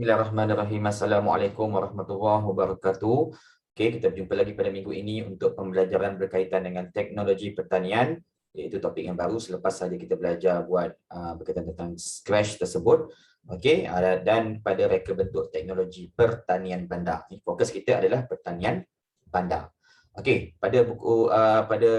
Bismillahirrahmanirrahim. Assalamualaikum warahmatullahi wabarakatuh. Okey, kita berjumpa lagi pada minggu ini untuk pembelajaran berkaitan dengan teknologi pertanian, iaitu topik yang baru selepas saja kita belajar buat berkaitan tentang Scratch tersebut. Okey, dan pada reka bentuk teknologi pertanian bandar. Fokus kita adalah pertanian bandar. Okey, pada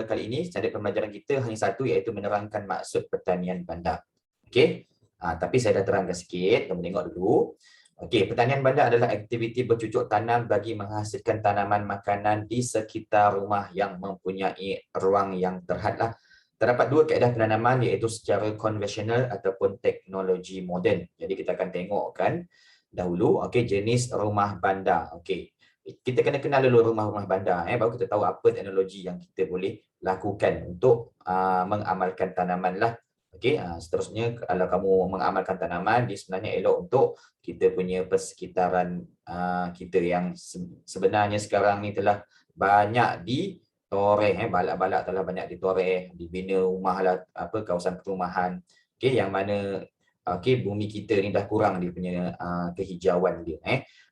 kali ini standard pembelajaran kita hanya satu, iaitu menerangkan maksud pertanian bandar. Okey. Tapi saya dah terangkan sikit, kamu tengok dulu. Okey, pertanian bandar adalah aktiviti bercucuk tanam bagi menghasilkan tanaman makanan di sekitar rumah yang mempunyai ruang yang terhad. Terdapat dua kaedah penanaman, iaitu secara konvensional ataupun teknologi moden. Jadi kita akan tengokkan dahulu jenis rumah bandar. Okey. Kita kena kenal dulu rumah-rumah bandar, baru kita tahu apa teknologi yang kita boleh lakukan untuk mengamalkan tanaman lah. Okey, seterusnya kalau kamu mengamalkan tanaman, dia sebenarnya elok untuk kita punya persekitaran kita yang sebenarnya sekarang ni telah banyak ditoreh, balak-balak telah banyak ditoreh, dibina rumah lah, kawasan perumahan. Okey, yang mana bumi kita ni dah kurang dia punya kehijauan dia.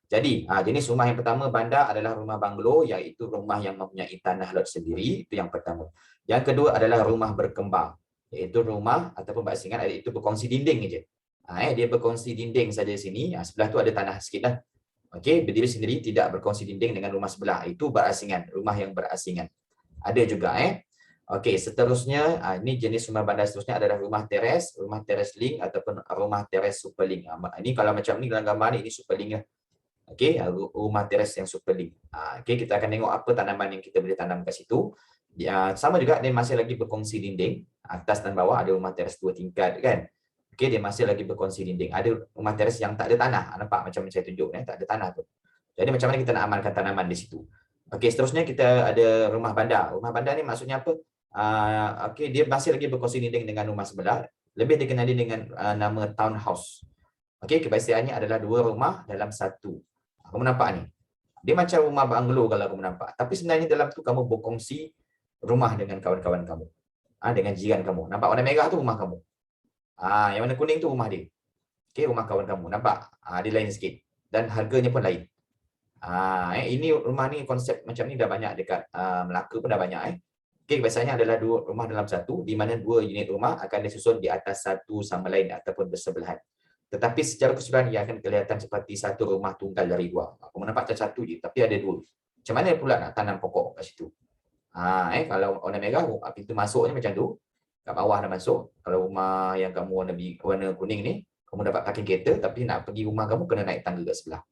Jadi, jenis rumah yang pertama bandar adalah rumah banglo, iaitu rumah yang mempunyai tanah lot sendiri, itu yang pertama. Yang kedua adalah rumah berkembang, iaitu rumah ataupun berasingan itu berkongsi dinding saja. Dia berkongsi dinding saja sini, sebelah tu ada tanah sikit lah. Okey, berdiri sendiri tidak berkongsi dinding dengan rumah sebelah, itu berasingan, rumah yang berasingan. Ada juga Okey, seterusnya ini jenis rumah bandar seterusnya adalah rumah teres link ataupun rumah teres superlink. Ini kalau macam ni dalam gambar ni, ini superlink lah. Okey, rumah teres yang superlink. Okey, kita akan tengok apa tanaman yang kita boleh tanam kat situ. Sama juga dia masih lagi berkongsi dinding, atas dan bawah ada rumah teres 2 tingkat kan. Okey, dia masih lagi berkongsi dinding. Ada rumah teres yang tak ada tanah. Nampak macam saya tunjuk tak ada tanah tu. Jadi macam mana kita nak amalkan tanaman di situ? Okey, seterusnya kita ada rumah bandar. Rumah bandar ni maksudnya apa? Okey, dia masih lagi berkongsi dinding dengan rumah sebelah. Lebih dikenali dengan nama townhouse. Okey, kebiasaannya adalah dua rumah dalam satu. Kamu nampak ni? Dia macam rumah banglo kalau kamu nampak. Tapi sebenarnya dalam tu kamu berkongsi rumah dengan kawan-kawan kamu. Dengan jiran kamu. Nampak warna merah tu rumah kamu. Yang warna kuning tu rumah dia. Okey, rumah kawan kamu. Nampak? Dia lain sikit. Dan harganya pun lain. Ini rumah ni konsep macam ni dah banyak dekat Melaka pun dah banyak. Okey, biasanya adalah dua rumah dalam satu, di mana dua unit rumah akan disusun di atas satu sama lain ataupun bersebelahan. Tetapi secara keseluruhan ia akan kelihatan seperti satu rumah tunggal dari luar. Kamu nampak satu je, tapi ada dua. Macam mana pula nak tanam pokok kat situ? Kalau warna merah, pintu masuknya macam tu. Kat bawah dah masuk. Kalau rumah yang kamu warna kuning ni, kamu dapat parking kereta, tapi nak pergi rumah kamu kena naik tangga kat sebelah.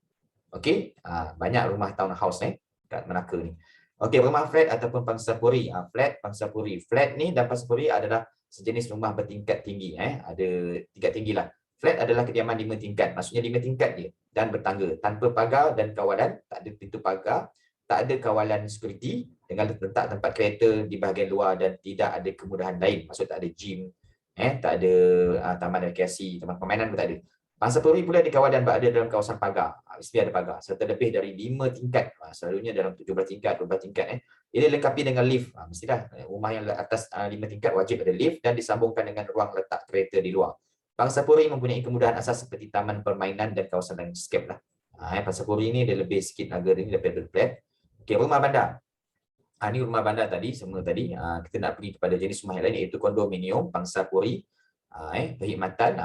Okey, banyak rumah townhouse kat Melaka ni. Okey, rumah flat ataupun pangsapuri. Flat, pangsapuri. Flat ni dan pangsapuri adalah sejenis rumah bertingkat tinggi. Ada tingkat tinggi lah. Flat adalah kediaman 5 tingkat. Maksudnya 5 tingkat dia dan bertangga. Tanpa pagar dan kawalan, tak ada pintu pagar, tak ada kawalan security, dengan letak tempat kereta di bahagian luar dan tidak ada kemudahan lain. Maksud tak ada gym, tak ada taman rekreasi, taman permainan pun tak ada. Pangsapuri pula dikawal dan berada dalam kawasan pagar. Mesti ada pagar. Serta lebih dari 5 tingkat. Selalunya dalam 17 tingkat, 12 tingkat. Ia dilengkapi dengan lift. Mestilah rumah yang atas 5 tingkat wajib ada lift dan disambungkan dengan ruang letak kereta di luar. Pangsapuri mempunyai kemudahan asas seperti taman permainan dan kawasan landscape lah. Pangsapuri ni dia lebih sikit harga dia daripada flat. Okey, rumah bandar. Ini rumah bandar tadi, semua tadi. Kita nak pergi kepada jenis rumah yang lain, iaitu kondominium, pangsapuri, perkhidmatan.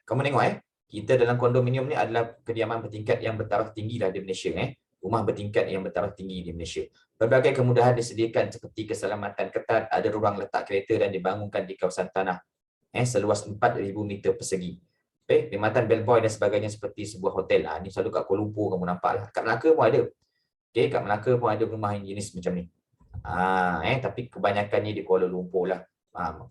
Kamu tengok kita dalam kondominium ni adalah kediaman bertingkat yang bertaraf tinggi lah di Malaysia. Rumah bertingkat yang bertaraf tinggi di Malaysia. Berbagai kemudahan disediakan seperti keselamatan ketat, ada ruang letak kereta dan dibangunkan di kawasan tanah seluas 4,000 meter persegi. Perkhidmatan bellboy dan sebagainya seperti sebuah hotel. Ini selalu kat Kuala Lumpur kamu nampak lah. Kat Melaka pun ada. Kat Melaka pun ada rumah yang jenis macam ni. Tapi kebanyakannya di Kuala Lumpur lah.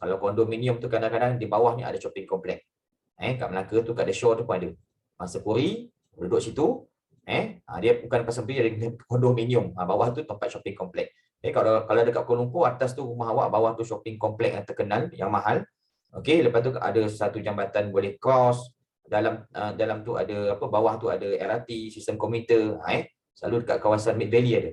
Kalau kondominium tu kadang-kadang di bawahnya ada shopping complex. Kat Melaka tu, kat The Shore tu pun ada. Pangsapuri, duduk situ. Dia bukan pangsapuri, dia kondominium. Bawah tu tempat shopping complex. Kalau dekat Kuala Lumpur, atas tu rumah awak, bawah tu shopping complex yang terkenal, yang mahal. Okey, lepas tu ada satu jambatan boleh cross. Dalam tu ada bawah tu ada LRT, sistem komuter. Selalu dekat kawasan Mid Valley ada.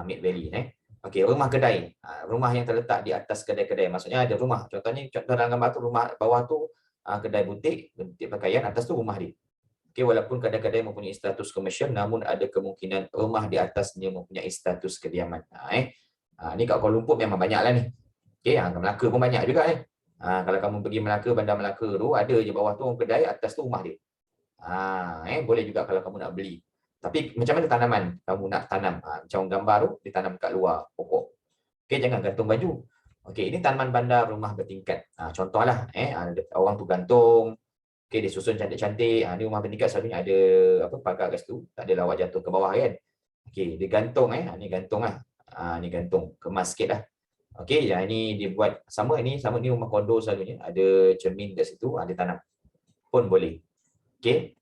Mid Valley Okey, rumah kedai. Rumah yang terletak di atas kedai-kedai. Maksudnya ada rumah. Contoh dalam gambar tu, rumah bawah tu kedai butik pakaian, atas tu rumah dia. Okey, walaupun kadang-kadang mempunyai status komersial, namun ada kemungkinan rumah di atasnya mempunyai status kediaman. Ni kat Kuala Lumpur memang banyaklah ni. Okey, kat Melaka pun banyak juga ni. Kalau kamu pergi Melaka, Bandar Melaka tu, ada je bawah tu orang kedai, atas tu rumah dia. Boleh juga kalau kamu nak beli. Tapi macam mana tanaman kamu nak tanam? Macam gambar tu, ditanam kat luar pokok. Okey, jangan gantung baju. Okey, ini tanaman bandar rumah bertingkat. Contohlah, orang tu gantung. Okey, dia susun cantik-cantik. Ni rumah bertingkat selalunya ada pagar kat situ. Tak ada lawak jatuh ke bawah kan. Okey, dia gantung. Ni gantung lah. Ni gantung. Kemas sikit lah. Okey, yang ini dia buat sama ni rumah kondo selalunya. Ada cermin kat situ, dia tanam. Pun boleh. Okey.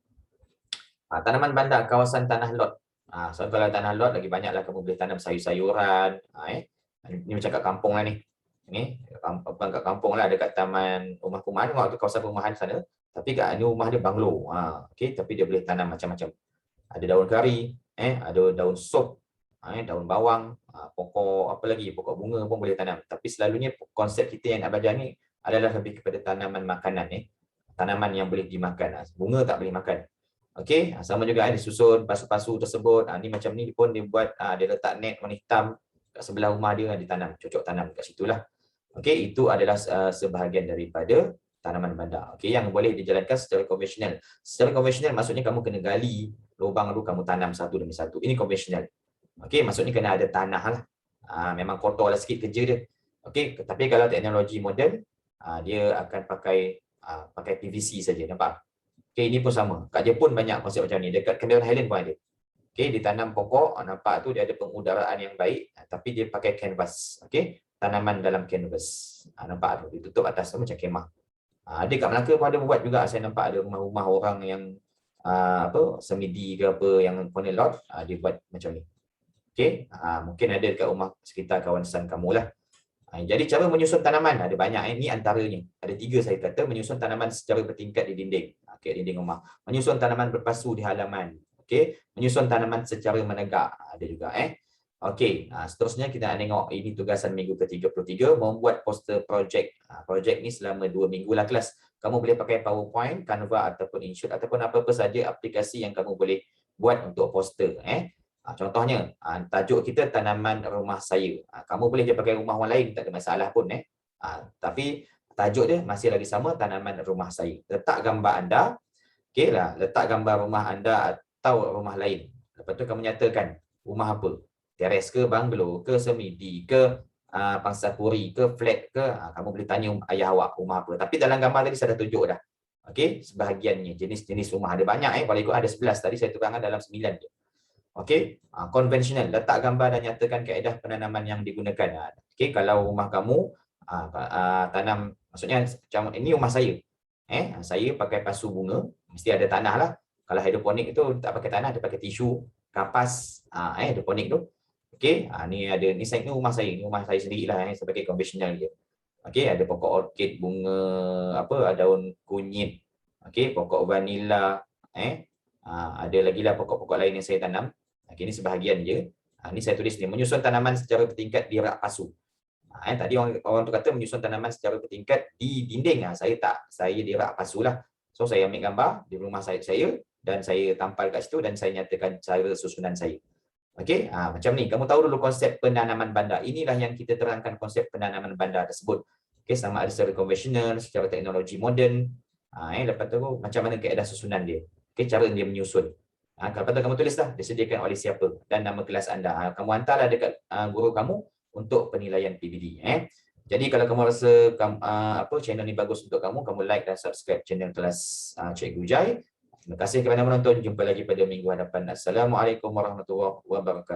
Tanaman bandar kawasan tanah lot. So kalau tanah lot lagi banyaklah kamu boleh tanam sayur-sayuran. Ni macam kat kampung lah ni. Ni bukan kat kampung lah, dekat taman rumah perumahan, tu kawasan perumahan sana. Tapi kat ni rumah dia banglo. Okey, tapi dia boleh tanam macam-macam. Ada daun kari, ada daun sop, daun bawang, pokok apa lagi, pokok bunga pun boleh tanam. Tapi selalunya konsep kita yang nak belajar ni adalah lebih kepada tanaman makanan tanaman yang boleh dimakan. Bunga tak boleh makan. Okey, sama juga disusun pasu-pasu tersebut. Ni macam ni pun dia buat, dia letak net warna hitam kat sebelah rumah dia, ditanam, cocok tanam kat situlah. Okey, itu adalah sebahagian daripada tanaman bandar. Okey, yang boleh dijalankan secara konvensional. Secara konvensional maksudnya kamu kena gali lubang tu, kamu tanam satu demi satu. Ini konvensional. Okey, maksudnya kena ada tanah lah. Memang kotor lah sikit kerja dia. Okey, tapi kalau teknologi moden, dia akan pakai PVC saja, nampak? Okey, ini pun sama. Kat Jepun banyak konsep macam ni. Dekat Cameron Highland pun ada. Okey, ditanam pokok, nampak tu dia ada pengudaraan yang baik, tapi dia pakai canvas. Okey, tanaman dalam canvas. Nampak tu, ditutup atas tu macam kemah. Ada kat Melaka pun ada buat juga. Saya nampak ada rumah-rumah orang yang semidi ke apa, yang corner lot, dia buat macam ni. Okey, mungkin ada dekat rumah sekitar kawasan kamu lah. Jadi cara menyusun tanaman ada banyak. Ini antaranya. Ada 3 saya kata. Menyusun tanaman secara bertingkat di dinding. Okey, dinding rumah. Menyusun tanaman berpasu di halaman. Okey, menyusun tanaman secara menegak. Ada juga Okey, seterusnya kita nak tengok ini tugasan minggu ke-33, membuat poster projek. Projek ni selama 2 minggu lah kelas. Kamu boleh pakai PowerPoint, Canva ataupun InShot ataupun apa-apa saja aplikasi yang kamu boleh buat untuk poster. Contohnya, tajuk kita tanaman rumah saya. Kamu boleh je pakai rumah orang lain, tak ada masalah pun. Tapi tajuk dia masih lagi sama, tanaman rumah saya. Letak gambar anda, okey lah, letak gambar rumah anda atau rumah lain. Lepas tu kamu nyatakan rumah apa? Teres ke, banglo ke, semidi ke, pangsapuri ke, flat ke. Kamu boleh tanya ayah awak rumah apa. Tapi dalam gambar tadi saya dah tunjuk dah. Okey, sebahagiannya jenis-jenis rumah ada banyak. Kalau ikut ada 11, tadi saya terangkan dalam 9 je. Okey, konvensional, letak gambar dan nyatakan kaedah penanaman yang digunakan. Okey, kalau rumah kamu tanam, maksudnya macam ini rumah saya. Saya pakai pasu bunga, mesti ada tanah lah. Kalau hidroponik itu tak pakai tanah, dia pakai tisu, kapas, hidroponik tu. Okey, ni ada, ni rumah saya, ni rumah saya sendirilah, sebagai konvensional je. Okey, ada pokok orkid, bunga daun kunyit. Okey, pokok vanila, ada lagi lah pokok-pokok lain yang saya tanam. Okay, ini sebahagian je. Ini saya tulis ni, menyusun tanaman secara bertingkat di rak pasu. Tadi orang tu kata menyusun tanaman secara bertingkat di dinding. Saya tak, saya di rak pasu lah. So saya ambil gambar di rumah saya dan saya tampal kat situ dan saya nyatakan cara susunan saya. Okey, macam ni. Kamu tahu dulu konsep penanaman bandar. Inilah yang kita terangkan, konsep penanaman bandar tersebut. Okey, sama ada secara konvensional, secara teknologi moden. Lepas tu macam mana kaedah susunan dia. Okey, cara dia menyusun. Kalau kamu tulislah disediakan oleh siapa dan nama kelas anda. Kamu hantarlah dekat guru kamu untuk penilaian PBD. Jadi kalau kamu rasa channel ni bagus untuk kamu, kamu like dan subscribe channel kelas Cikgu Jai. Terima kasih kerana menonton. Jumpa lagi pada minggu hadapan. Assalamualaikum warahmatullahi wabarakatuh.